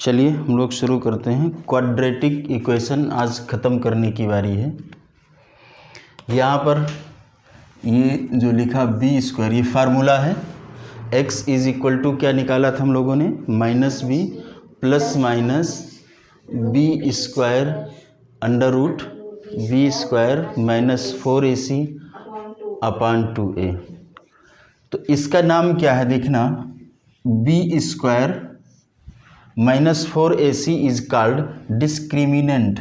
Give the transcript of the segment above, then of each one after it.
चलिए हम लोग शुरू करते हैं। क्वाड्रेटिक इक्वेशन आज ख़त्म करने की बारी है। यहाँ पर ये जो लिखा बी स्क्वायर, ये फार्मूला है। x इज इक्वल टू क्या निकाला था हम लोगों ने, minus B plus minus B square under root B square minus 4ac upon 2a। तो इसका नाम क्या है देखना, B square minus 4ac is called discriminant.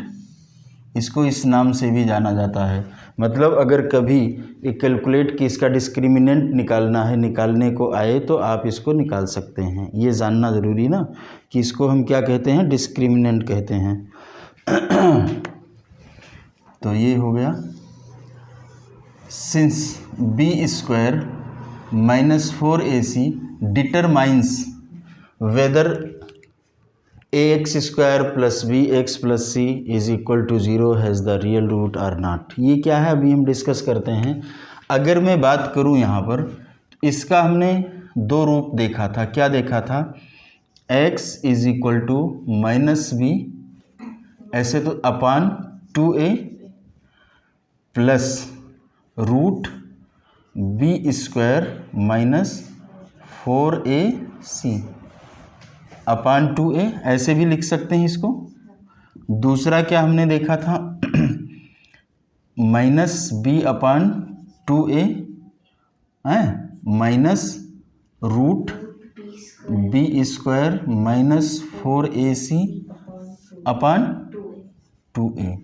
इसको इस नाम से भी जाना जाता है। मतलब अगर कभी एक कैलकुलेट कि इसका डिस्क्रिमिनेंट निकालना है, निकालने को आए तो आप इसको निकाल सकते हैं। ये जानना ज़रूरी ना कि इसको हम क्या कहते हैं, डिस्क्रिमिनेंट कहते हैं। तो ये हो गया, since B square minus 4ac determines whether ax square plus B X plus C is equal to 0 has the real root or not. ये क्या है अभी हम डिस्कस करते हैं। अगर मैं बात करूं यहाँ पर, इसका हमने दो रूप देखा था। क्या देखा था, x is equal to minus B, ऐसे तो upon 2a plus root B square minus 4ac upon 2a, ऐसे भी लिख सकते हैं इसको। दूसरा क्या हमने देखा था, minus B upon 2a minus root B square minus 4ac upon 2a,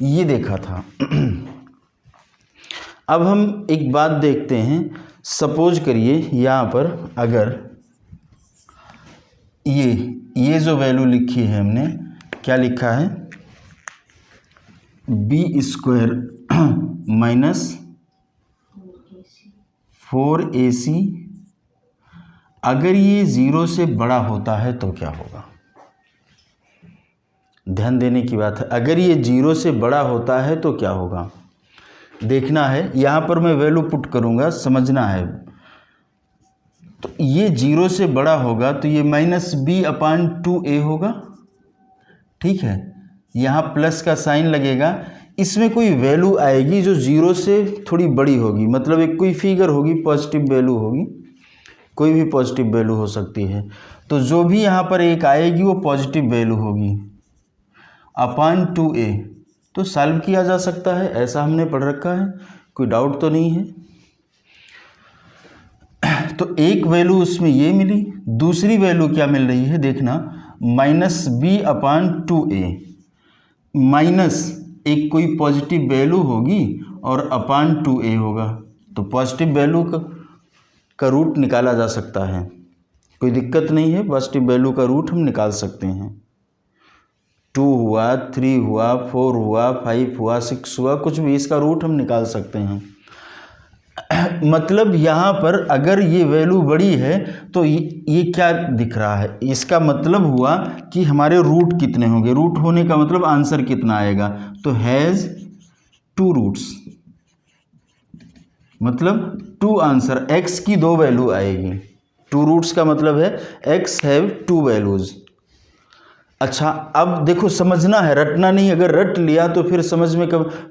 ये देखा था। अब हम एक बात देखते हैं। सपोज करिए यहाँ पर अगर ये जो वैल्यू लिखी है हमने, क्या लिखा है, बी स्क्वायर माइनस 4ac, अगर ये 0 से बड़ा होता है तो क्या होगा। ध्यान देने की बात है। अगर ये 0 से बड़ा होता है तो क्या होगा, देखना है। यहाँ पर मैं वैल्यू पुट करूँगा, समझना है। तो ये 0 से बड़ा होगा तो ये माइनस बी अपान 2a होगा, ठीक है। यहाँ प्लस का साइन लगेगा, इसमें कोई वैल्यू आएगी जो 0 से थोड़ी बड़ी होगी। मतलब एक कोई फिगर होगी, पॉजिटिव वैल्यू होगी, कोई भी पॉजिटिव वैल्यू हो सकती है। तो जो भी यहाँ पर एक आएगी वो पॉजिटिव वैल्यू होगी अपान 2a। तो सॉल्व किया जा सकता है, ऐसा हमने पढ़ रखा है, कोई डाउट तो नहीं है। तो एक वैल्यू उसमें ये मिली, दूसरी वैल्यू क्या मिल रही है देखना, minus B upon 2a, minus एक कोई पॉजिटिव वैल्यू होगी और अपान 2a होगा। तो पॉजिटिव वैल्यू का रूट निकाला जा सकता है, कोई दिक्कत नहीं है। पॉजिटिव वैल्यू का रूट हम निकाल सकते हैं। 2 हुआ, 3 हुआ, 4 हुआ, 5 हुआ, 6 हुआ, कुछ भी इसका रूट हम निकाल सकते हैं। मतलब यहाँ पर अगर ये वैल्यू बड़ी है तो ये क्या दिख रहा है, इसका मतलब हुआ कि हमारे रूट कितने होंगे। रूट होने का मतलब आंसर कितना आएगा, तो हैज़ 2 रूट्स, मतलब 2 आंसर। x की 2 वैल्यू आएगी। 2 रूट्स का मतलब है x हैव 2 वैल्यूज़। अच्छा, अब देखो समझना है, रटना नहीं। अगर रट लिया तो फिर समझ में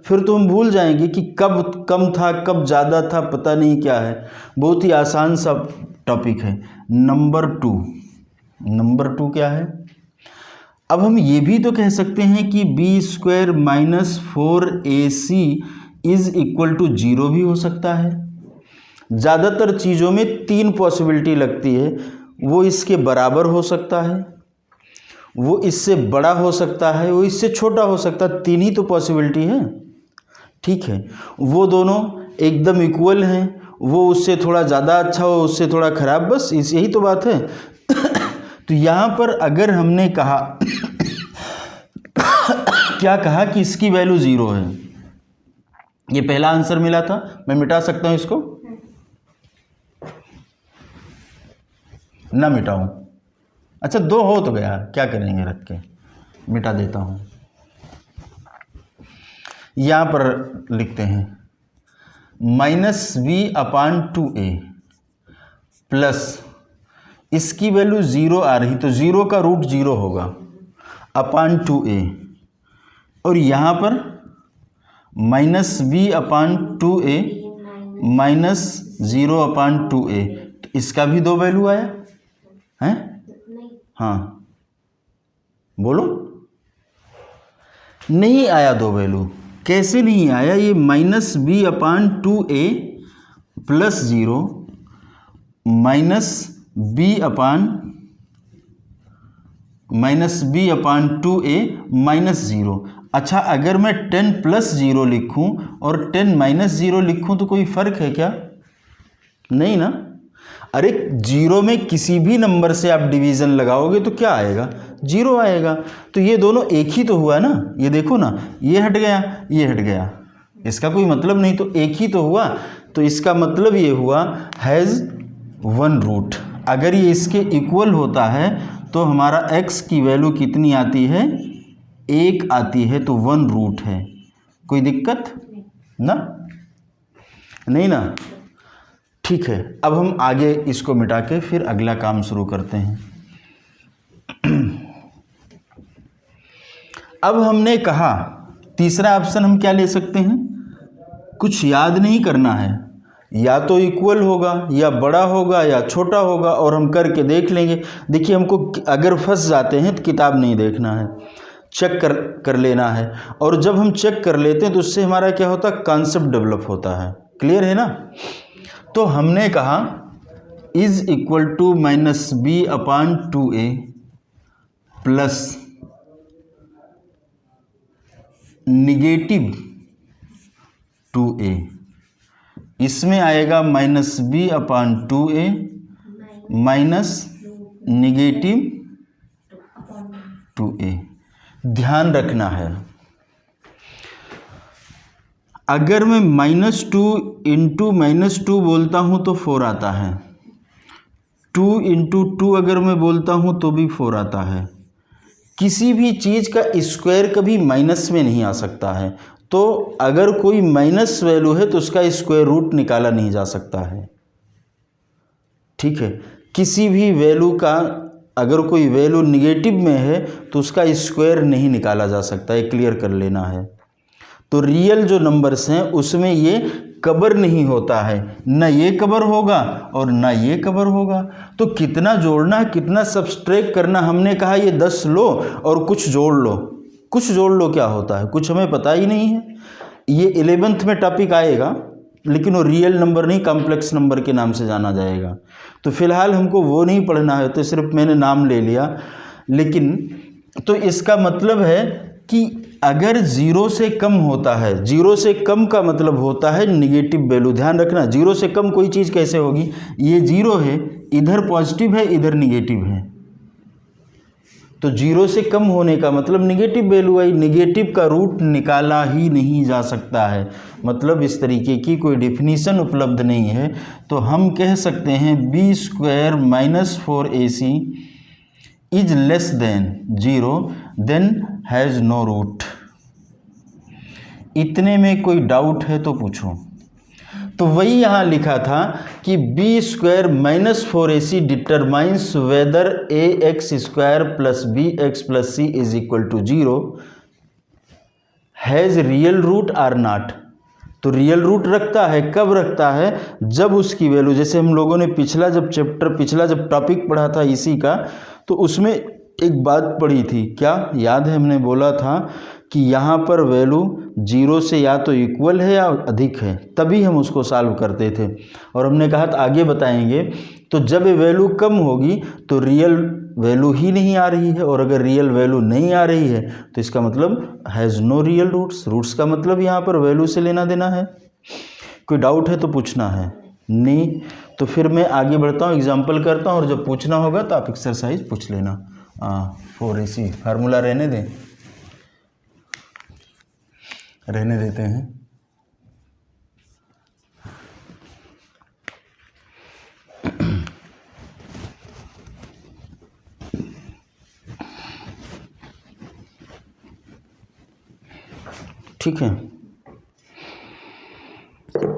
फिर तो हम भूल जाएंगे कि कब कम था कब ज़्यादा था, पता नहीं क्या है। बहुत ही आसान सा टॉपिक है। नंबर 2 क्या है। अब हम ये भी तो कह सकते हैं कि B square minus 4ac is equal to 0 भी हो सकता है। ज़्यादातर चीज़ों में 3 पॉसिबिलिटी लगती है। वो इसके बराबर हो सकता है, वो इससे बड़ा हो सकता है, वो इससे छोटा हो सकता है। 3 ही तो पॉसिबिलिटी है, ठीक है। वो दोनों एकदम इक्वल हैं, वो उससे थोड़ा ज़्यादा अच्छा हो, उससे थोड़ा ख़राब, बस यही तो बात है। तो यहाँ पर अगर हमने कहा क्या कहा कि इसकी वैल्यू 0 है, ये पहला आंसर मिला था। मैं मिटा सकता हूँ इसको, ना मिटाऊँ, अच्छा 2 हो तो गया, क्या करेंगे, रख के मिटा देता हूँ। यहाँ पर लिखते हैं minus B upon 2a plus इसकी वैल्यू 0 आ रही, तो 0 का रूट 0 होगा अपान 2a, और यहाँ पर -b अपान 2a माइनस 0 अपान 2a, तो इसका भी 2 वैल्यू आया है। हाँ बोलो, नहीं आया 2 वैल्यू। कैसे नहीं आया? ये -b upon 2a plus 0 -b upon 2a minus 0। अच्छा, अगर मैं 10 प्लस 0 लिखूं और 10 माइनस 0 लिखूं तो कोई फ़र्क है क्या? नहीं ना। अरे 0 में किसी भी नंबर से आप डिवीज़न लगाओगे तो क्या आएगा? 0 आएगा। तो ये दोनों एक ही तो हुआ ना। ये देखो ना, ये हट गया, ये हट गया, इसका कोई मतलब नहीं, तो एक ही तो हुआ। तो इसका मतलब ये हुआ हैज़ 1 रूट। अगर ये इसके इक्वल होता है तो हमारा x की वैल्यू कितनी आती है? 1 आती है, तो 1 रूट है। कोई दिक्कत ना? नहीं ना। ठीक है, अब हम आगे इसको मिटा के फिर अगला काम शुरू करते हैं। अब हमने कहा तीसरा ऑप्शन हम क्या ले सकते हैं? कुछ याद नहीं करना है, या तो इक्वल होगा या बड़ा होगा या छोटा होगा, और हम करके देख लेंगे। देखिए, हमको अगर फंस जाते हैं तो किताब नहीं देखना है, चेक कर लेना है। और जब हम चेक कर लेते हैं तो उससे हमारा क्या होता है? कॉन्सेप्ट डेवलप होता है। क्लियर है ना? तो हमने कहा is equal to -b upon 2a plus negative 2a, इसमें आएगा -b upon 2a minus negative 2a। ध्यान रखना है, अगर मैं -2 इंटू -2 बोलता हूँ तो 4 आता है, 2 इंटू 2 अगर मैं बोलता हूँ तो भी 4 आता है। किसी भी चीज़ का स्क्वायर कभी माइनस में नहीं आ सकता है। तो अगर कोई माइनस वैल्यू है तो उसका स्क्वायर रूट निकाला नहीं जा सकता है। ठीक है, किसी भी वैल्यू का अगर कोई वैल्यू निगेटिव में है तो उसका स्क्वायर नहीं निकाला जा सकता, ये क्लियर कर लेना है। तो रियल जो नंबर्स हैं उसमें ये कवर नहीं होता है, ना ये कवर होगा और ना ये कवर होगा। तो कितना जोड़ना है, कितना सब्सट्रैक्ट करना, हमने कहा ये 10 लो और कुछ जोड़ लो। कुछ जोड़ लो क्या होता है? कुछ हमें पता ही नहीं है। ये 11th में टॉपिक आएगा, लेकिन वो रियल नंबर नहीं, कॉम्प्लेक्स नंबर के नाम से जाना जाएगा। तो फिलहाल हमको वो नहीं पढ़ना है, तो सिर्फ मैंने नाम ले लिया। लेकिन तो इसका मतलब है कि अगर 0 से कम होता है, 0 से कम का मतलब होता है निगेटिव वैल्यू। ध्यान रखना, 0 से कम कोई चीज़ कैसे होगी? ये 0 है, इधर पॉजिटिव है, इधर निगेटिव है, तो 0 से कम होने का मतलब निगेटिव वैल्यू आई। निगेटिव का रूट निकाला ही नहीं जा सकता है, मतलब इस तरीके की कोई डेफिनीशन उपलब्ध नहीं है। तो हम कह सकते हैं b² minus 4ac is less than 0 then has no root. इतने में कोई डाउट है तो पूछो। तो वही यहाँ लिखा था कि b² minus 4ac determines whether ax² plus bx plus c is equal to 0 has real root or not. तो रियल रूट रखता है, कब रखता है? जब उसकी वैल्यू, जैसे हम लोगों ने पिछला जब टॉपिक पढ़ा था इसी का, तो उसमें एक बात पढ़ी थी, क्या याद है? हमने बोला था कि यहाँ पर वैल्यू 0 से या तो इक्वल है या अधिक है, तभी हम उसको सॉल्व करते थे। और हमने कहा था आगे बताएंगे। तो जब ये वैल्यू कम होगी तो रियल वैल्यू ही नहीं आ रही है, और अगर रियल वैल्यू नहीं आ रही है तो इसका मतलब has no real roots. Roots का मतलब यहाँ पर वैल्यू से लेना देना है। कोई डाउट है तो पूछना है, नहीं तो फिर मैं आगे बढ़ता हूँ, एग्जाम्पल करता हूँ, और जब पूछना होगा तो आप एक्सरसाइज पूछ लेना। 4ac फार्मूला रहने देते हैं। ठीक है,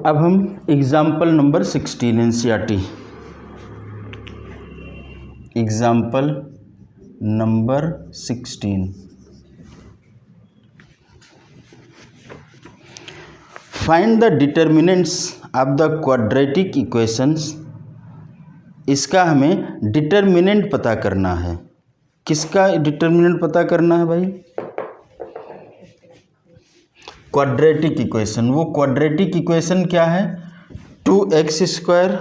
अब हम example number 16 NCERT. Example number 16। Find the determinants of the quadratic equations. इसका हमें डिटर्मिनेंट पता करना है। किसका डिटर्मिनेंट पता करना है भाई? Quadratic equation. वो क्वाड्रेटिक इक्वेशन क्या है? 2x²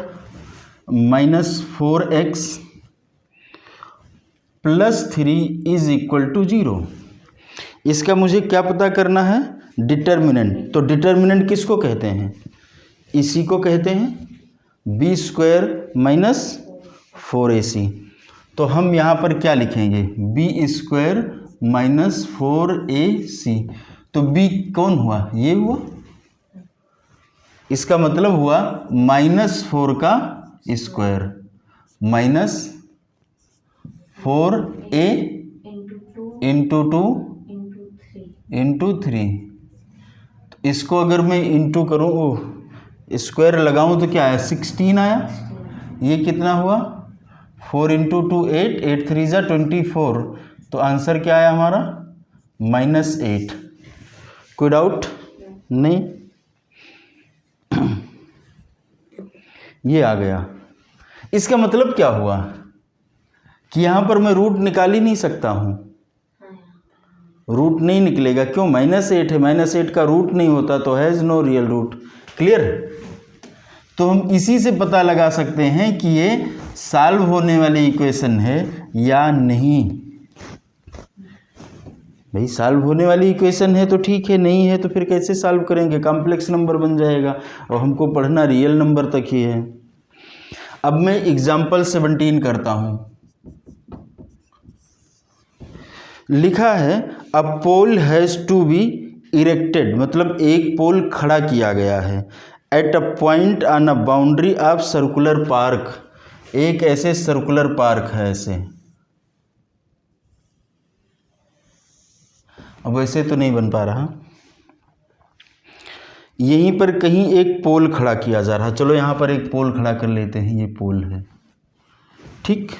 minus 4x plus 3 is equal to 0। इसका मुझे क्या पता करना है? डिटर्मिनेंट। तो डिटर्मिनेंट किसको कहते हैं? इसी को कहते हैं b² माइनस 4ac। तो हम यहाँ पर क्या लिखेंगे? b² minus 4ac। तो b कौन हुआ? ये हुआ। इसका मतलब हुआ -4 का square minus 4a into 2 into 3। तो इसको अगर मैं इंटू करूँ, स्क्वायर लगाऊं तो क्या आया? 16 आया। ये कितना हुआ? 4 इंटू 2 8, 8 3 ज़ा 24। तो आंसर क्या आया हमारा? -8। कोई डाउट नहीं? ये आ गया। इसका मतलब क्या हुआ कि यहाँ पर मैं रूट निकाल ही नहीं सकता हूँ। रूट नहीं निकलेगा। क्यों? -8 है। -8 का रूट नहीं होता तो has no real root. Clear? तो हम इसी से पता लगा सकते हैं कि ये सॉल्व होने वाली इक्वेशन है या नहीं। भाई सॉल्व होने वाली इक्वेशन है तो ठीक है, नहीं है तो फिर कैसे सॉल्व करेंगे? कॉम्प्लेक्स नंबर बन जाएगा और हमको पढ़ना रियल नंबर तक ही है। अब मैं एग्जाम्पल 17 करता हूँ। लिखा है अ पोल हैज़ टू बी इरेक्टेड, मतलब एक पोल खड़ा किया गया है at a point on a boundary of circular park. एक ऐसे सर्कुलर पार्क है ऐसे। अब वैसे तो नहीं बन पा रहा। यहीं पर कहीं एक पोल खड़ा किया जा रहा। चलो यहाँ पर एक पोल खड़ा कर लेते हैं। ये पोल है, ठीक।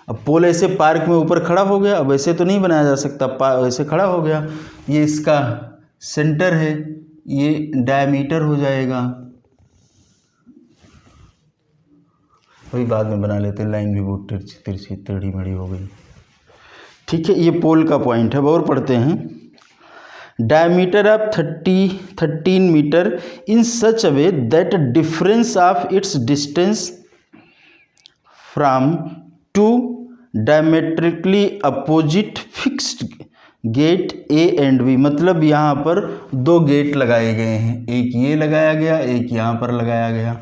अब पोल ऐसे पार्क में ऊपर खड़ा हो गया। अब ऐसे तो नहीं बनाया जा सकता, ऐसे खड़ा हो गया। ये इसका सेंटर है, ये डायमीटर हो जाएगा। वही बाद में बना लेते हैं। लाइन भी बहुत तिरछी टेढ़ी मेढ़ी हो गई, ठीक है। ये पोल का पॉइंट है। अब और पढ़ते हैं। Diameter of 13 meter in such a way that difference of its distance from two diametrically opposite fixed gate A and B. मतलब यहाँ पर दो गेट लगाए गए हैं। एक ये लगाया गया, एक यहाँ पर लगाया गया।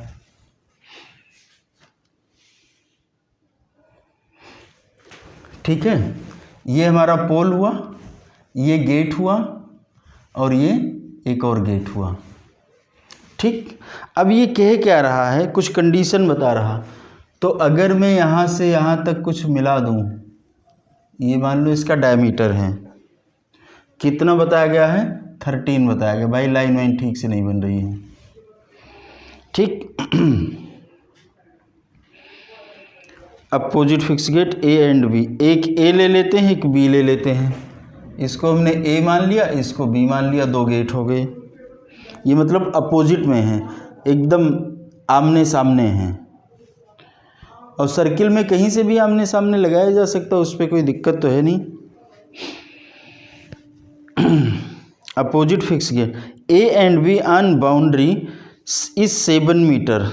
ठीक है। ये हमारा पोल हुआ, ये गेट हुआ और ये एक और गेट हुआ, ठीक। अब ये कह क्या रहा है? कुछ कंडीशन बता रहा। तो अगर मैं यहाँ से यहाँ तक कुछ मिला दूँ, ये मान लो इसका डायमीटर है, कितना बताया गया है? 13 बताया गया। भाई लाइन वाइन ठीक से नहीं बन रही है, ठीक। Opposite fix gate A and B. एक ए ले लेते हैं, एक बी ले लेते हैं। इसको हमने ए मान लिया, इसको बी मान लिया, दो गेट हो गए। ये मतलब अपोजिट में है, एकदम आमने सामने हैं। और सर्किल में कहीं से भी आमने सामने लगाया जा सकता है, उस पर कोई दिक्कत तो है नहीं। Opposite fix gate A and B on boundary is 7 meter.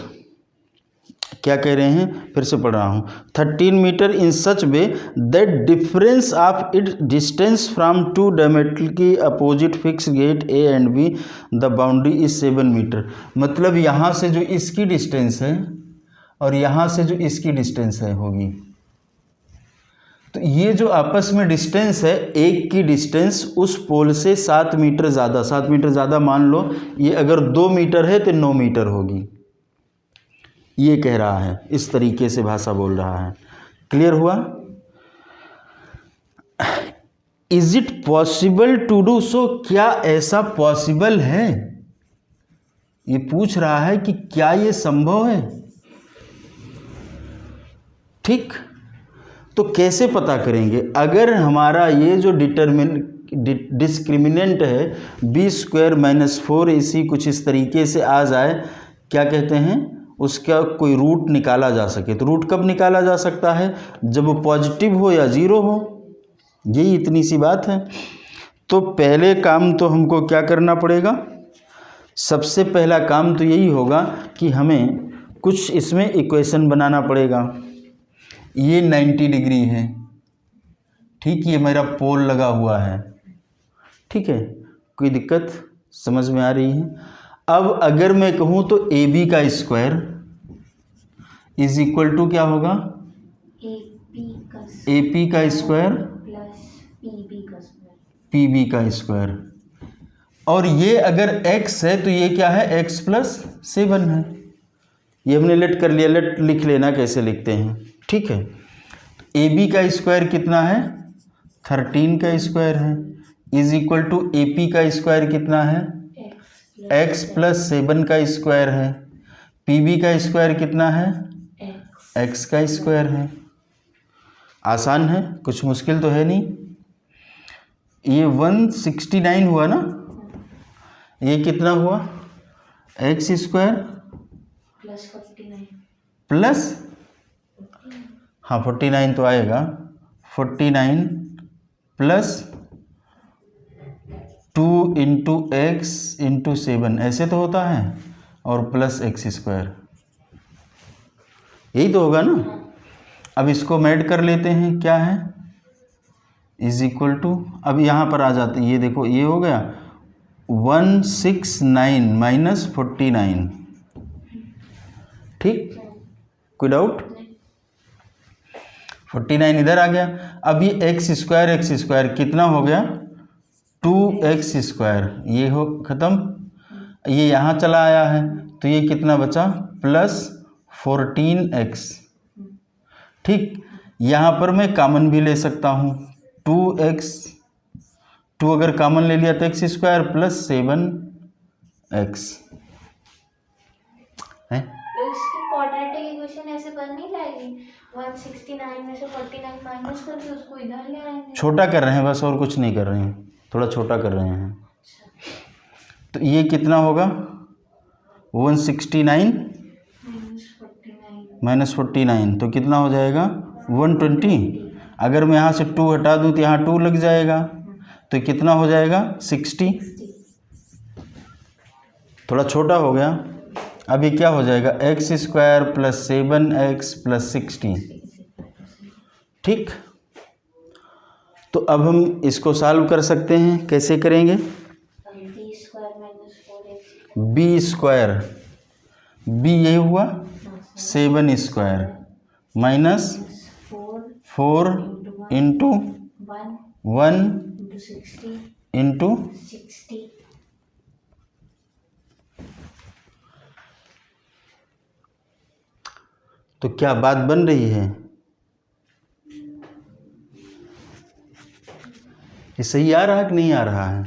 क्या कह रहे हैं? फिर से पढ़ रहा हूँ। 13 meter in such way that difference of it distance from two diametrically opposite fix gate A and B the boundary is 7 meter. मतलब यहाँ से जो इसकी डिस्टेंस है और यहाँ से जो इसकी डिस्टेंस है होगी, तो ये जो आपस में डिस्टेंस है, एक की डिस्टेंस उस पोल से 7 मीटर ज़्यादा, 7 मीटर ज़्यादा मान लो। ये अगर 2 मीटर है तो 9 मीटर होगी। ये कह रहा है, इस तरीके से भाषा बोल रहा है। क्लियर हुआ? Is it possible to do so? क्या ऐसा पॉसिबल है? ये पूछ रहा है कि क्या ये संभव है, ठीक, तो कैसे पता करेंगे? अगर हमारा ये जो डिस्क्रिमिनेंट है b² - 4ac कुछ इस तरीके से आ जाए, क्या कहते हैं, उसका कोई रूट निकाला जा सके। तो रूट कब निकाला जा सकता है? जब वो पॉजिटिव हो या ज़ीरो हो, यही इतनी सी बात है। तो पहले काम तो हमको क्या करना पड़ेगा? सबसे पहला काम तो यही होगा कि हमें कुछ इसमें इक्वेशन बनाना पड़ेगा। ये 90 डिग्री है, ठीक, ये मेरा पोल लगा हुआ है, ठीक है, कोई दिक्कत समझ में आ रही है? अब अगर मैं कहूँ तो AB का स्क्वायर इज इक्वल टू क्या होगा? AP का स्क्वायर PB का स्क्वायर। और ये अगर x है तो ये क्या है? x + 7 है। ये हमने लेट कर लिया, लेट लिख लेना कैसे लिखते हैं, ठीक है। AB का स्क्वायर कितना है? 13 का स्क्वायर है, इज इक्वल टू AP का स्क्वायर कितना है? x + 7 का स्क्वायर है। PB का स्क्वायर कितना है? x का स्क्वायर है। आसान है, कुछ मुश्किल तो है नहीं। ये 169 हुआ ना, ये कितना हुआ? x² प्लस, हाँ 49 तो आएगा, 49 प्लस 2 × x × 7 ऐसे तो होता है, और प्लस x², यही तो होगा ना। अब इसको मैड कर लेते हैं, क्या है? इज इक्वल टू, अब यहाँ पर आ जाते हैं, ये देखो ये हो गया 169 - 49, ठीक, कोई डाउट? 49 इधर आ गया। अब ये x² कितना हो गया? 2x², ये हो ख़त्म, ये यहाँ चला आया है तो ये कितना बचा? प्लस 14x, ठीक। यहाँ पर मैं कॉमन भी ले सकता हूँ, 2x, 2 अगर कॉमन ले लिया तो x² प्लस 7x है। तो इसकी क्वाड्रेटिक इक्वेशन ऐसे बन नहीं जाएगी? 169 में से 49 माइनस करके उसको इधर ले आएंगे। छोटा कर रहे हैं बस, और कुछ नहीं कर रहे हैं, थोड़ा छोटा कर रहे हैं। तो ये कितना होगा? 169 - 49 तो कितना हो जाएगा? 120। अगर मैं यहाँ से 2 हटा दूँ तो यहाँ 2 लग जाएगा, तो कितना हो जाएगा? 60। थोड़ा छोटा हो गया। अभी क्या हो जाएगा? x² प्लस 7x प्लस 60, ठीक। तो अब हम इसको सॉल्व कर सकते हैं, कैसे करेंगे? b², b यही हुआ 7² माइनस 4 × 1 × 60। तो क्या बात बन रही है? ये सही आ रहा है कि नहीं आ रहा है?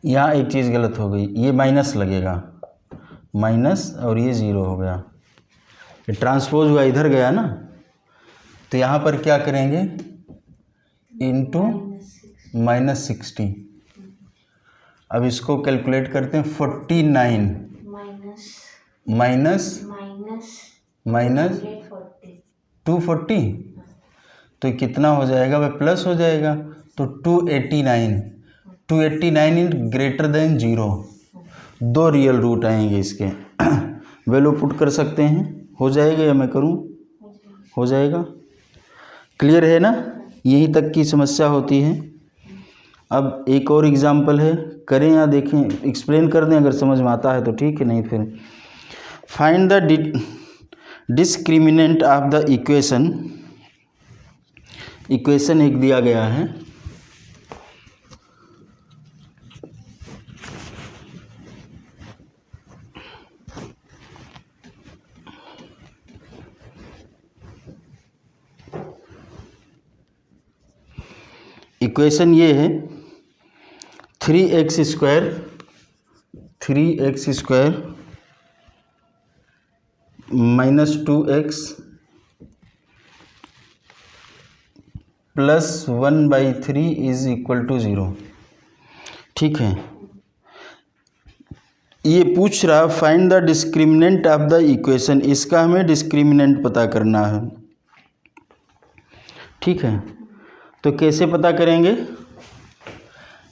यहाँ एक चीज़ गलत हो गई, ये माइनस लगेगा, माइनस, और ये 0 हो गया, ये ट्रांसपोज हुआ इधर गया ना, तो यहाँ पर क्या करेंगे? इंटू -60। अब इसको कैलकुलेट करते हैं, 49 माइनस 240, तो कितना हो जाएगा? वह प्लस हो जाएगा, तो 289 in greater than 0, 2 real root आएंगे इसके, वैल्यू पुट कर सकते हैं, हो जाएगा, या मैं करूं? हो जाएगा। क्लियर है ना? यहीं तक की समस्या होती है। अब एक और एग्जाम्पल है, करें या देखें? एक्सप्लेन कर दें, अगर समझ में आता है तो ठीक है, नहीं फिर find the discriminant of the equation. Equation एक दिया गया है, इक्वेशन ये है 3x² 3x² minus 2x plus 1/3 is equal to 0। ठीक है, ये पूछ रहा find the discriminant of the equation, इसका हमें डिस्क्रिमिनेंट पता करना है। ठीक है, तो कैसे पता करेंगे?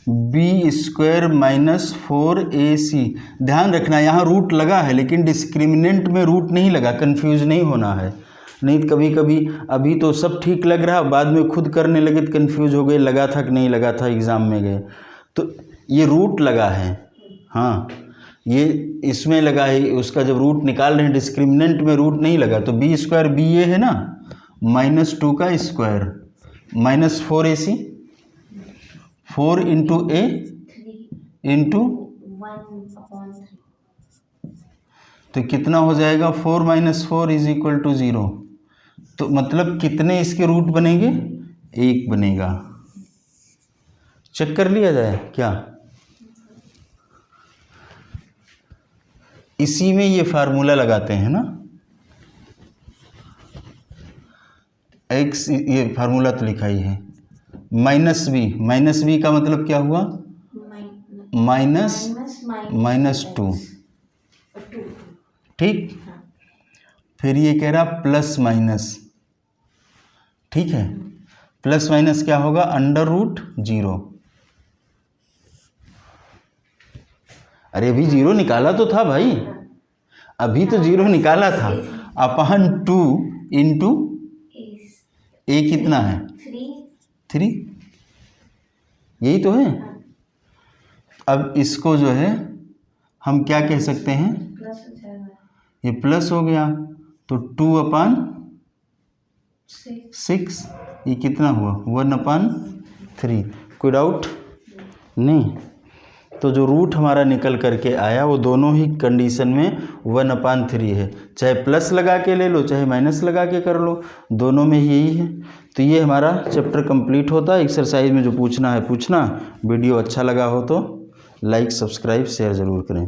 b² minus 4ac। ध्यान रखना यहाँ रूट लगा है लेकिन डिस्क्रिमिनेंट में रूट नहीं लगा, कंफ्यूज नहीं होना है। नहीं तो कभी कभी अभी तो सब ठीक लग रहा, बाद में खुद करने लगे तो कंफ्यूज हो गए, लगा था कि नहीं लगा था, एग्ज़ाम में गए तो ये रूट लगा है। हाँ, ये इसमें लगा है, उसका जब रूट निकाल रहे हैं डिस्क्रिमिनेंट में रूट नहीं लगा तो b² b ये है ना माइनस 2 का स्क्वायर माइनस 4ac 4 इंटू ए इंटू 1/3। तो कितना हो जाएगा 4 माइनस 4 इज इक्वल टू 0। तो मतलब कितने इसके रूट बनेंगे? 1 बनेगा। चेक कर लिया जाए क्या? इसी में ये फार्मूला लगाते हैं ना, x ये फार्मूला तो लिखा ही है माइनस बी का मतलब क्या हुआ? माइनस 2। ठीक, फिर ये कह रहा प्लस माइनस। ठीक है, प्लस माइनस क्या होगा? √0। अरे अभी 0 निकाला तो था भाई, अभी तो 0 निकाला था। अपॉन 2 इंटू ए कितना है? 3। यही तो है। अब इसको जो है हम क्या कह सकते हैं? ये प्लस हो गया तो 2/6। ये कितना हुआ? 1/3। कोई डाउट नहीं? तो जो रूट हमारा निकल करके आया वो दोनों ही कंडीशन में 1/3 है। चाहे प्लस लगा के ले लो चाहे माइनस लगा के कर लो, दोनों में यही है। तो ये हमारा चैप्टर कंप्लीट होता है। एक्सरसाइज में जो पूछना है पूछना। वीडियो अच्छा लगा हो तो लाइक सब्सक्राइब शेयर ज़रूर करें।